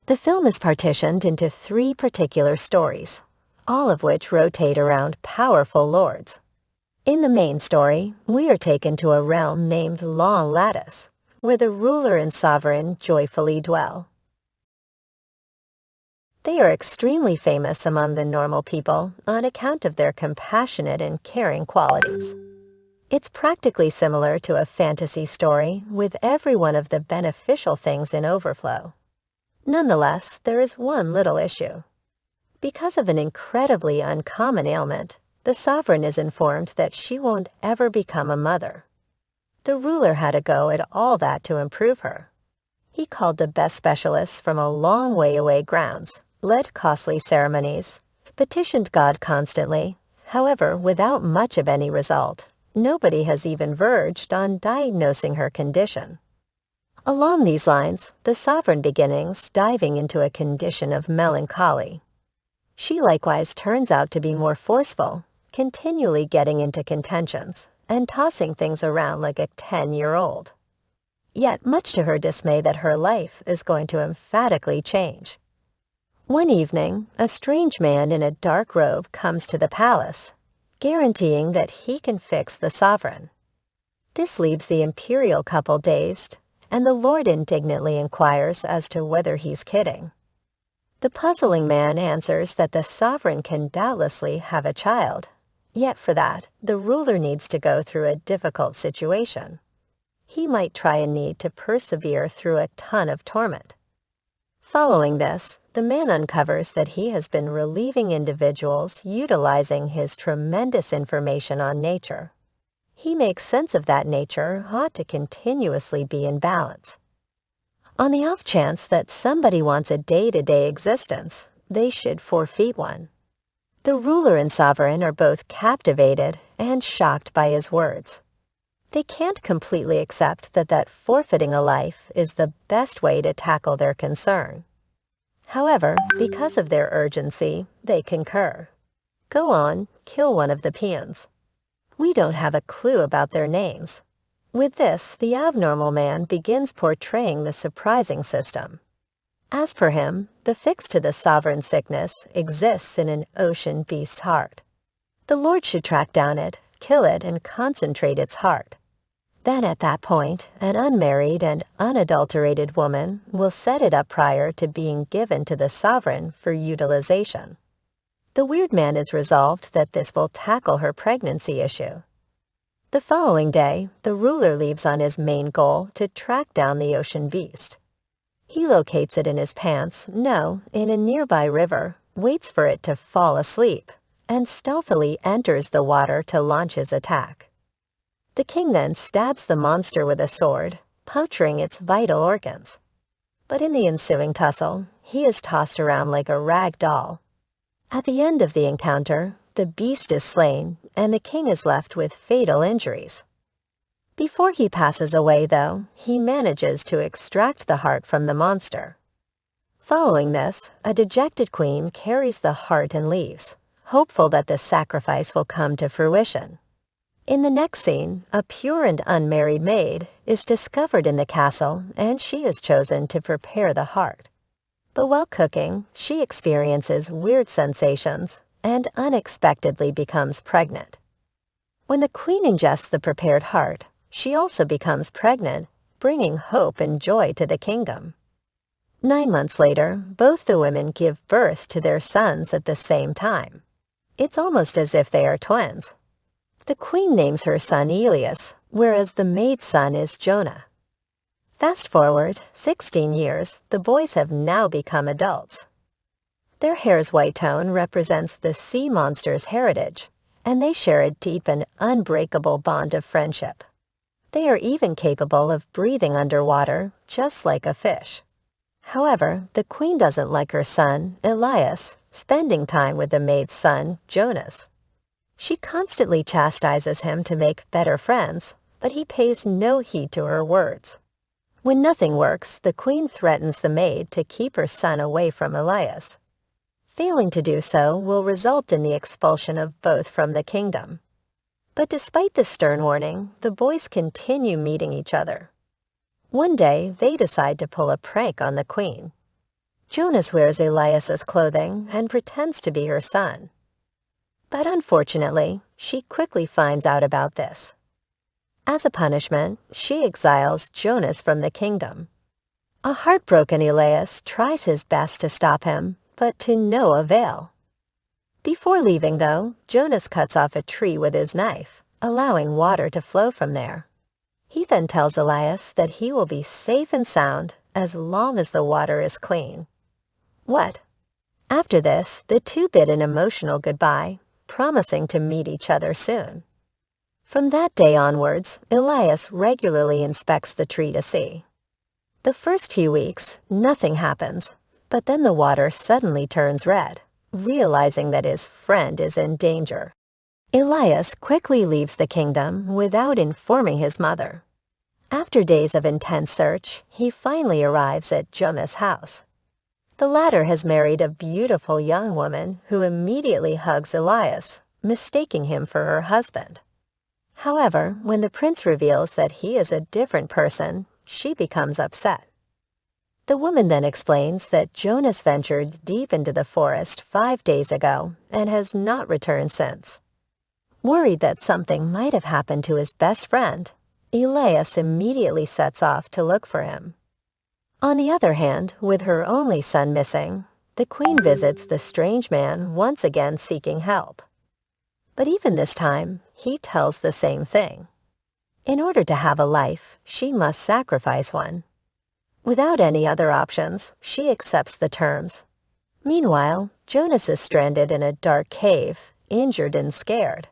The film is partitioned into 3 particular stories, all of which rotate around powerful lords. In the main story, we are taken to a realm named Long Lattice, where the ruler and sovereign joyfully dwell. They are extremely famous among the normal people on account of their compassionate and caring qualities. It's practically similar to a fantasy story with every one of the beneficial things in overflow. Nonetheless, there is one little issue. Because of an incredibly uncommon ailment, the sovereign is informed that she won't ever become a mother. The ruler had a go at all that to improve her. He called the best specialists from a long way away grounds, led costly ceremonies, petitioned God constantly. However, without much of any result, nobody has even verged on diagnosing her condition. Along these lines, the sovereign begins diving into a condition of melancholy. She likewise turns out to be more forceful, continually getting into contentions and tossing things around like a 10-year-old. Yet, much to her dismay that her life is going to emphatically change. One evening, a strange man in a dark robe comes to the palace, guaranteeing that he can fix the sovereign. This leaves the imperial couple dazed, and the lord indignantly inquires as to whether he's kidding. The puzzling man answers that the sovereign can doubtlessly have a child, yet for that, the ruler needs to go through a difficult situation. He might try and need to persevere through a ton of torment. Following this, the man uncovers that he has been relieving individuals utilizing his tremendous information on nature. He makes sense of that nature ought to continuously be in balance. On the off chance that somebody wants a day-to-day existence, they should forfeit one. The ruler and sovereign are both captivated and shocked by his words. They can't completely accept that forfeiting a life is the best way to tackle their concern. However, because of their urgency, they concur. Go on, kill one of the peons. We don't have a clue about their names. With this, the abnormal man begins portraying the surprising system. As per him, the fix to the sovereign sickness exists in an ocean beast's heart. The Lord should track down it, kill it, and concentrate its heart. Then at that point, an unmarried and unadulterated woman will set it up prior to being given to the sovereign for utilization. The weird man is resolved that this will tackle her pregnancy issue. The following day, the ruler leaves on his main goal to track down the ocean beast. He locates it in his pants, in a nearby river, waits for it to fall asleep, and stealthily enters the water to launch his attack. The king then stabs the monster with a sword, puncturing its vital organs. But in the ensuing tussle, he is tossed around like a rag doll. At the end of the encounter, the beast is slain, and the king is left with fatal injuries. Before he passes away, though, he manages to extract the heart from the monster. Following this, a dejected queen carries the heart and leaves, hopeful that the sacrifice will come to fruition. In the next scene, a pure and unmarried maid is discovered in the castle, and she is chosen to prepare the heart. But while cooking, she experiences weird sensations and unexpectedly becomes pregnant. When the queen ingests the prepared heart, she also becomes pregnant, bringing hope and joy to the kingdom. 9 months later, both the women give birth to their sons at the same time. It's almost as if they are twins. The queen names her son Elias, whereas the maid's son is Jonah. Fast forward 16 years, the boys have now become adults. Their hair's white tone represents the sea monster's heritage, and they share a deep and unbreakable bond of friendship. They are even capable of breathing underwater, just like a fish. However, the queen doesn't like her son, Elias, spending time with the maid's son, Jonas. She constantly chastises him to make better friends, but he pays no heed to her words. When nothing works, the queen threatens the maid to keep her son away from Elias. Failing to do so will result in the expulsion of both from the kingdom. But despite the stern warning, the boys continue meeting each other. One day, they decide to pull a prank on the queen. Jonas wears Elias's clothing and pretends to be her son. But unfortunately, she quickly finds out about this. As a punishment, she exiles Jonas from the kingdom. A heartbroken Elias tries his best to stop him, but to no avail. Before leaving, though, Jonas cuts off a tree with his knife, allowing water to flow from there. He then tells Elias that he will be safe and sound as long as the water is clean. What? After this, the two bid an emotional goodbye, promising to meet each other soon. From that day onwards, Elias regularly inspects the tree to see. The first few weeks, nothing happens, but then the water suddenly turns red, realizing that his friend is in danger. Elias quickly leaves the kingdom without informing his mother. After days of intense search, he finally arrives at Jonas' house. The latter has married a beautiful young woman who immediately hugs Elias, mistaking him for her husband. However, when the prince reveals that he is a different person, she becomes upset. The woman then explains that Jonas ventured deep into the forest 5 days ago and has not returned since. Worried that something might have happened to his best friend, Elias immediately sets off to look for him. On the other hand, with her only son missing, the queen visits the strange man once again seeking help. But even this time, he tells the same thing. In order to have a life, she must sacrifice one. Without any other options, she accepts the terms. Meanwhile, Jonas is stranded in a dark cave, injured and scared.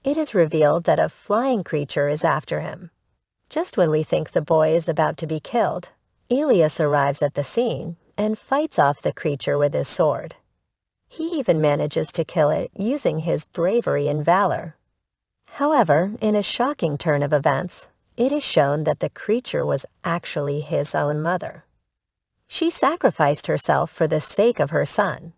It is revealed that a flying creature is after him. Just when we think the boy is about to be killed, Elias arrives at the scene and fights off the creature with his sword. He even manages to kill it using his bravery and valor. However, in a shocking turn of events, it is shown that the creature was actually his own mother. She sacrificed herself for the sake of her son.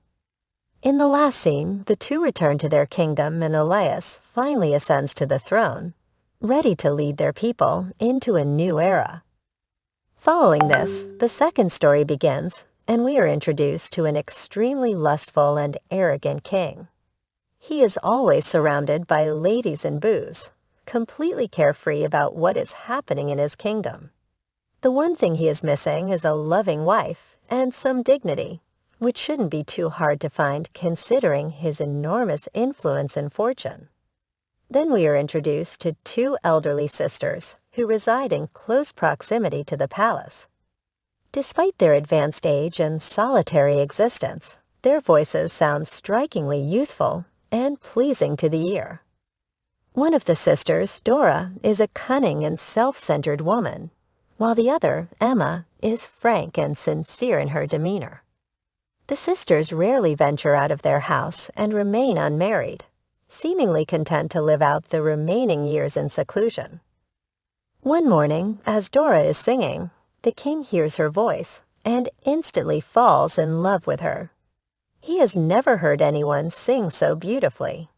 In the last scene, the two return to their kingdom and Elias finally ascends to the throne, ready to lead their people into a new era. Following this, the second story begins, and we are introduced to an extremely lustful and arrogant king. He is always surrounded by ladies and booze, completely carefree about what is happening in his kingdom. The one thing he is missing is a loving wife and some dignity, which shouldn't be too hard to find considering his enormous influence and fortune. Then we are introduced to two elderly sisters who reside in close proximity to the palace. Despite their advanced age and solitary existence, their voices sound strikingly youthful and pleasing to the ear. One of the sisters, Dora, is a cunning and self-centered woman, while the other, Emma, is frank and sincere in her demeanor. The sisters rarely venture out of their house and remain unmarried, seemingly content to live out the remaining years in seclusion. One morning, as Dora is singing, the king hears her voice and instantly falls in love with her. He has never heard anyone sing so beautifully.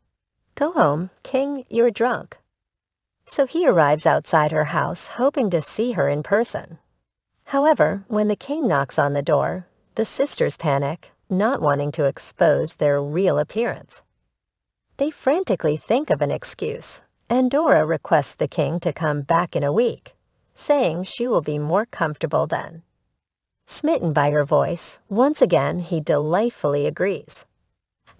"Go home, king, you're drunk." So he arrives outside her house hoping to see her in person. However, when the king knocks on the door, the sisters panic, not wanting to expose their real appearance. They frantically think of an excuse, and Dora requests the king to come back in a week, saying she will be more comfortable then. Smitten by her voice, once again he delightfully agrees.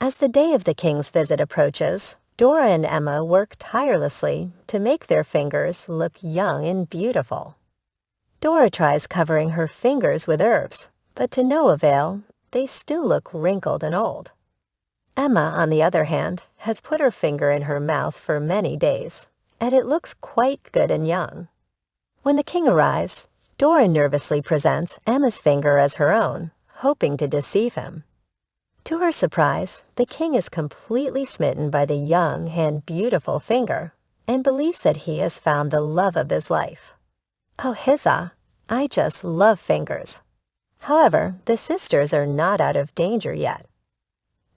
As the day of the king's visit approaches, Dora and Emma work tirelessly to make their fingers look young and beautiful. Dora tries covering her fingers with herbs, but to no avail, they still look wrinkled and old. Emma, on the other hand, has put her finger in her mouth for many days, and it looks quite good and young. When the king arrives, Dora nervously presents Emma's finger as her own, hoping to deceive him. To her surprise, the king is completely smitten by the young and beautiful finger, and believes that he has found the love of his life. Oh, hizza, I just love fingers. However, the sisters are not out of danger yet.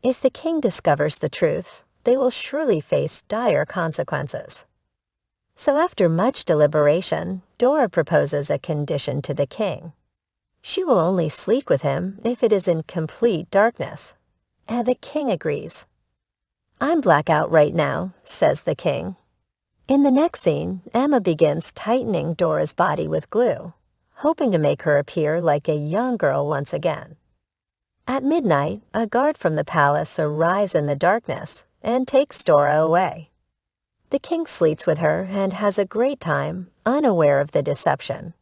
If the king discovers the truth, they will surely face dire consequences. So after much deliberation, Dora proposes a condition to the king. She will only sleep with him if it is in complete darkness. And the king agrees. "I'm blackout right now," says the king. In the next scene, Emma begins tightening Dora's body with glue, hoping to make her appear like a young girl once again. At midnight, a guard from the palace arrives in the darkness and takes Dora away. The king sleeps with her and has a great time, unaware of the deception.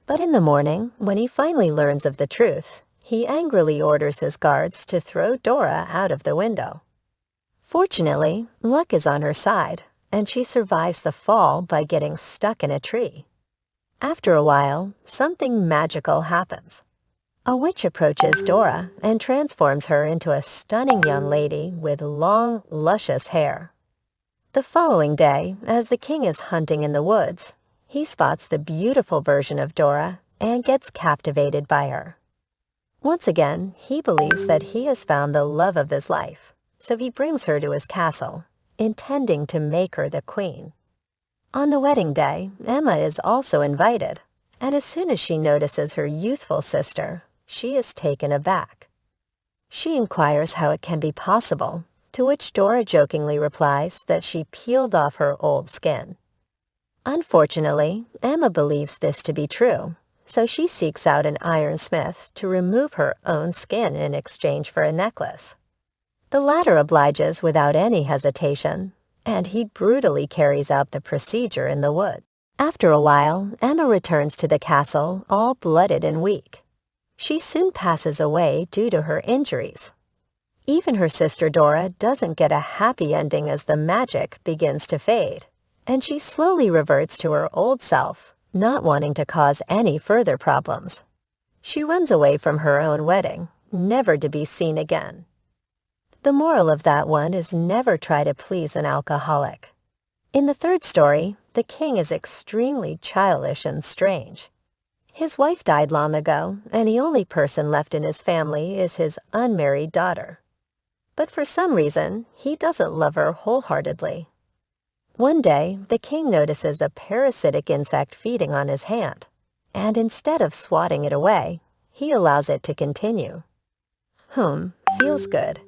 But in the morning, when he finally learns of the truth, he angrily orders his guards to throw Dora out of the window. Fortunately, luck is on her side, and she survives the fall by getting stuck in a tree. After a while, something magical happens. A witch approaches Dora and transforms her into a stunning young lady with long, luscious hair. The following day, as the king is hunting in the woods, he spots the beautiful version of Dora and gets captivated by her. Once again, he believes that he has found the love of his life, so he brings her to his castle, intending to make her the queen. On the wedding day, Emma is also invited, and as soon as she notices her youthful sister, she is taken aback. She inquires how it can be possible, to which Dora jokingly replies that she peeled off her old skin. Unfortunately, Emma believes this to be true, so she seeks out an ironsmith to remove her own skin in exchange for a necklace. The latter obliges without any hesitation, and he brutally carries out the procedure in the woods. After a while, Emma returns to the castle all blooded and weak. She soon passes away due to her injuries. Even her sister Dora doesn't get a happy ending as the magic begins to fade, and she slowly reverts to her old self, not wanting to cause any further problems. She runs away from her own wedding, never to be seen again. The moral of that one is never try to please an alcoholic. In the third story, the king is extremely childish and strange. His wife died long ago, and the only person left in his family is his unmarried daughter. But for some reason, he doesn't love her wholeheartedly. One day, the king notices a parasitic insect feeding on his hand, and instead of swatting it away, he allows it to continue. Feels good.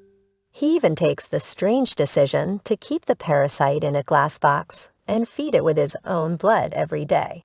He even takes the strange decision to keep the parasite in a glass box and feed it with his own blood every day.